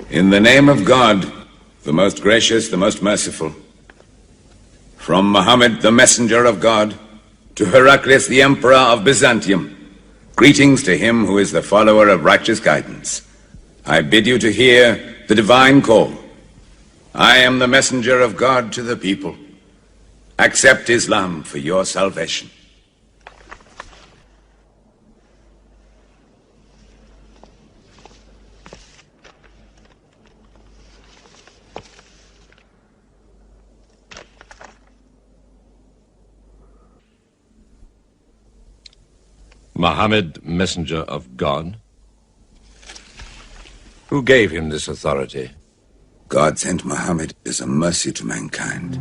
In the name of God, the most gracious, the most merciful. From Muhammad, the messenger of God, to Heraclius, the emperor of Byzantium, greetings to him who is the follower of righteous guidance. I bid you to hear the divine call. I am the messenger of God to the people. Accept Islam for your salvation. Muhammad, messenger of God? Who gave him this authority? God sent Muhammad as a mercy to mankind.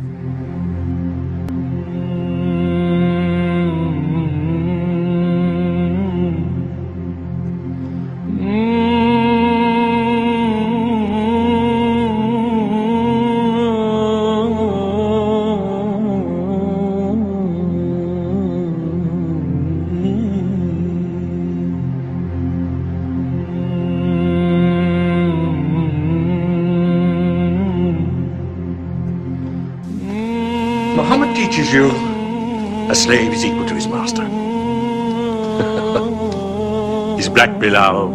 Muhammad teaches you a slave is equal to his master. Is black Bilal,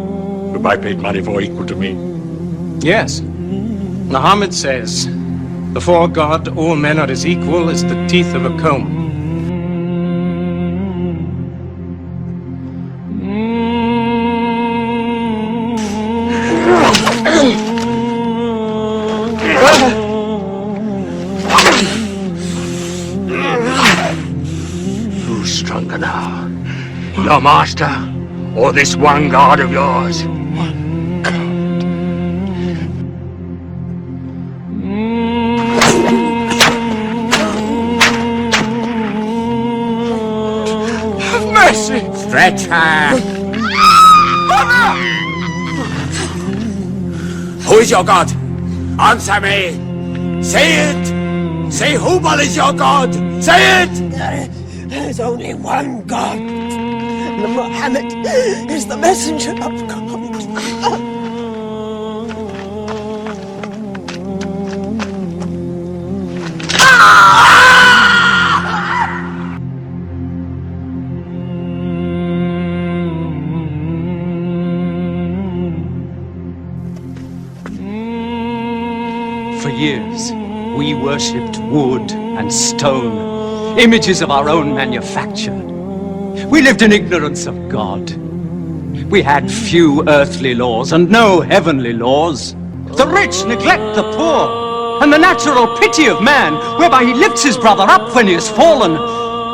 whom I paid money for, equal to me? Yes. Muhammad says, before God, all men are as equal as the teeth of a comb. Who's stronger now? Your master, or this one God of yours? One God. Have mercy! Stretch her! Who is your God? Answer me! Say it! Say Hubal is your God! Say it! There is only one God. And Muhammad is the messenger of God. For years, we worshipped wood and stone, images of our own manufacture. We lived in ignorance of God. We had few earthly laws and no heavenly laws. The rich neglect the poor, and the natural pity of man, whereby he lifts his brother up when he has fallen,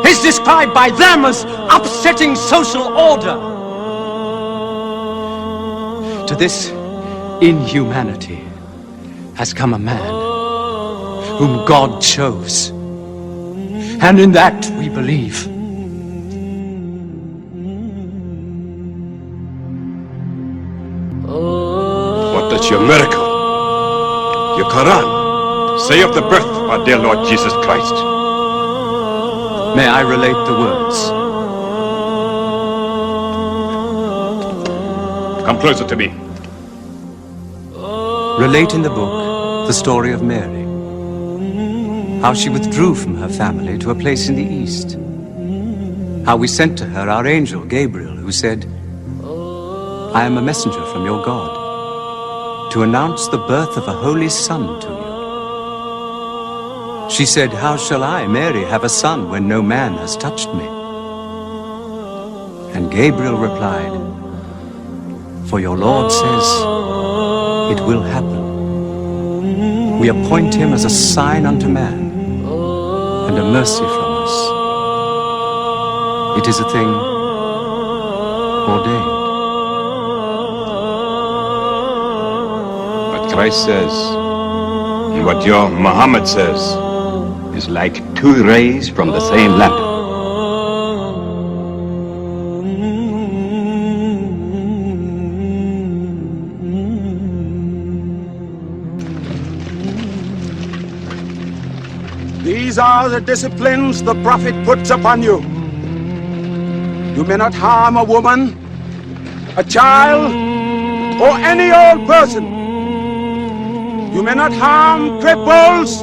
is described by them as upsetting social order. To this inhumanity has come a man whom God chose, and in that we believe. What does your miracle, your Quran, say of the birth of our dear Lord Jesus Christ? May I relate the words? Come closer to me. Relate in the book the story of Mary, how she withdrew from her family to a place in the east, how we sent to her our angel Gabriel, who said, I am a messenger from your God, to announce the birth of a holy son to you. She said, how shall I, Mary, have a son when no man has touched me? And Gabriel replied, for your Lord says, it will happen. We appoint him as a sign unto man, and a mercy from us. It is a thing ordained. What Christ says, and what your Muhammad says, is like two rays from the same lamp. These are the disciplines the Prophet puts upon you. You may not harm a woman, a child, or any old person You may not harm cripples.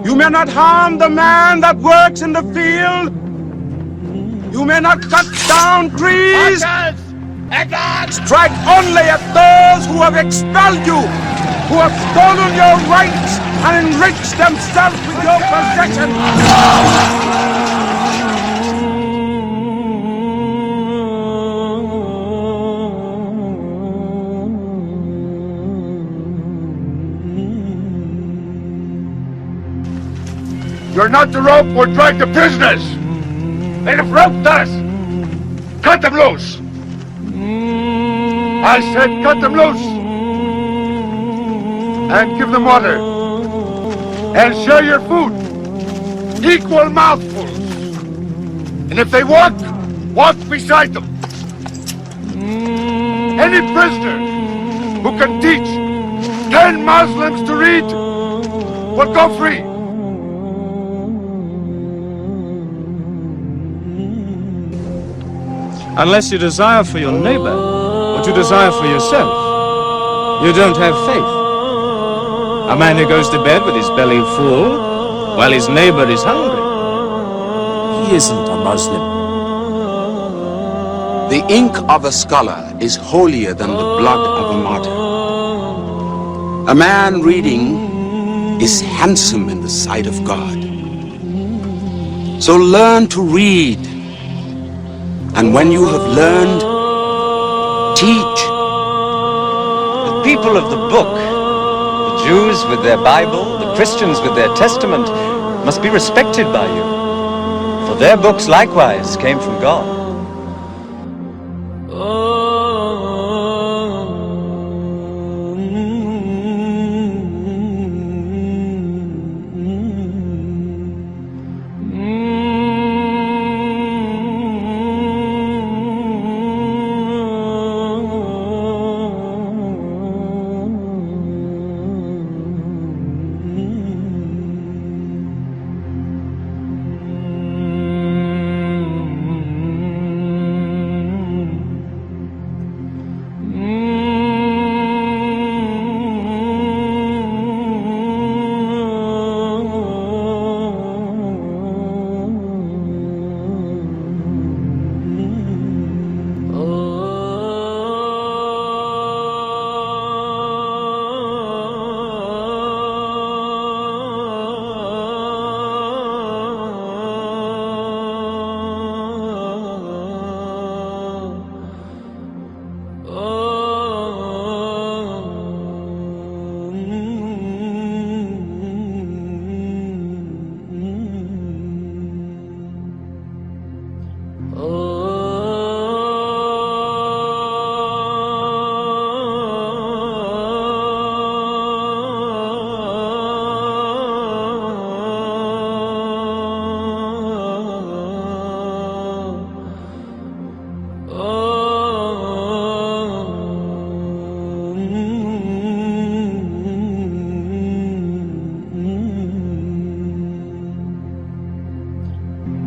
You may not harm the man that works in the field. You may not cut down trees. Strike only at those who have expelled you, who have stolen your rights and enriched themselves with your possessions. You're not to rope or drag the prisoners. They have roped us. Cut them loose. I said cut them loose. And give them water. And share your food. Equal mouthfuls. And if they walk, walk beside them. Any prisoner who can teach 10 Muslims to read will go free. Unless you desire for your neighbor what you desire for yourself, you don't have faith. A man who goes to bed with his belly full while his neighbor is hungry, he isn't a Muslim. The ink of a scholar is holier than the blood of a martyr. A man reading is handsome in the sight of God. So learn to read. And when you have learned, teach. The people of the book, the Jews with their Bible, the Christians with their Testament, must be respected by you. For their books likewise came from God.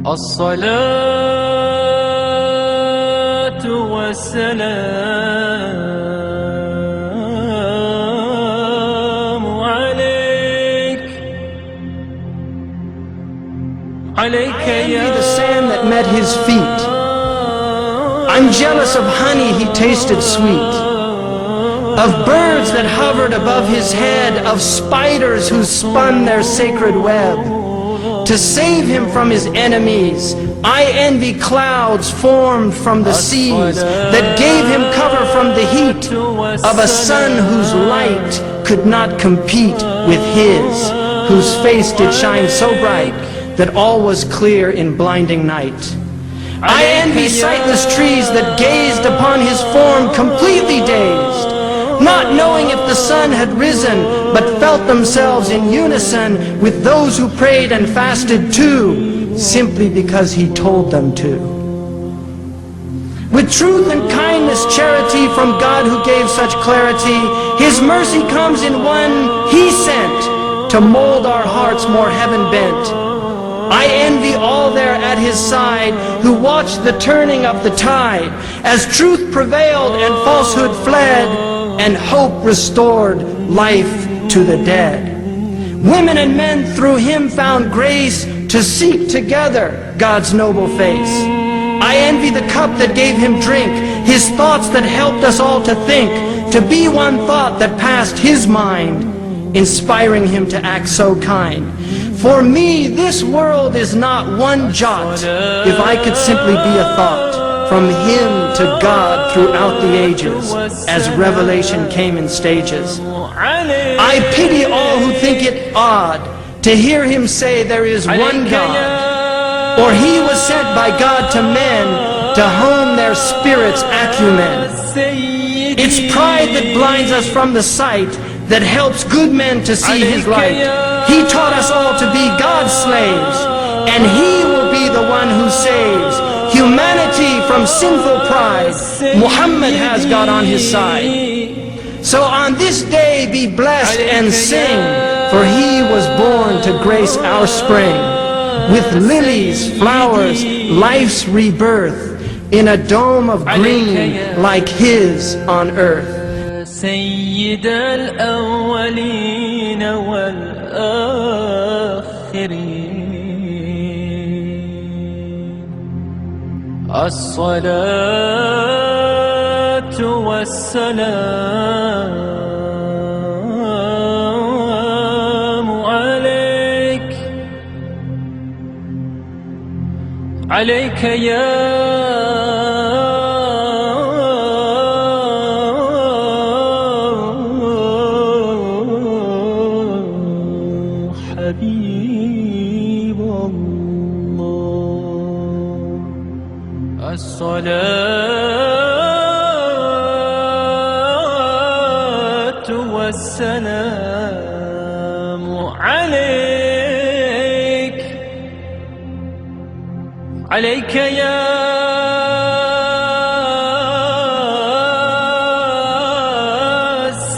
الصلاة والسلام عليك عليك Envy the sand that met his feet. I'm jealous of honey he tasted sweet, of birds that hovered above his head, of spiders who spun their sacred web. To save him from his enemies, I envy clouds formed from the seas that gave him cover from the heat of a sun whose light could not compete with his, whose face did shine so bright that all was clear in blinding night. I envy sightless trees that gazed upon his form completely dazed, not knowing if the sun had risen, but felt themselves in unison with those who prayed and fasted too, simply because he told them to. With truth and kindness, charity from God who gave such clarity, his mercy comes in one he sent to mold our hearts more heaven bent. I envy all there at his side who watched the turning of the tide as truth prevailed and falsehood fled, and hope restored life to the dead. Women and men through him found grace to seek together God's noble face. I envy the cup that gave him drink, his thoughts that helped us all to think, to be one thought that passed his mind, inspiring him to act so kind. For me, this world is not one jot, if I could simply be a thought, from him to God throughout the ages, as revelation came in stages. I pity all who think it odd to hear him say there is one God, or he was sent by God to men to hone their spirit's acumen. It's pride that blinds us from the sight that helps good men to see his light. He taught us all to be God's slaves, and he will be the one who saves humanity from sinful pride. Muhammad has God on his side. So on this day be blessed and sing, for he was born to grace our spring, with lilies, flowers, life's rebirth, in a dome of green like his on earth. سيد الأولين والآخرين الصلاة والسلام عليك عليك يا الصلاة والسلام عليك عليك يا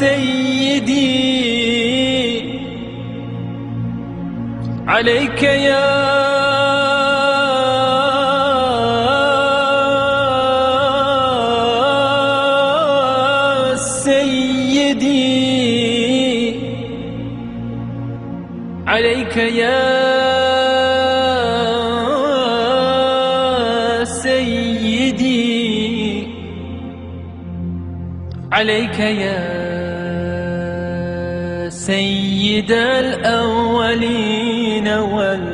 سيدي عليك يا عليك يا سيدي عليك يا سيد الأولين والآخرين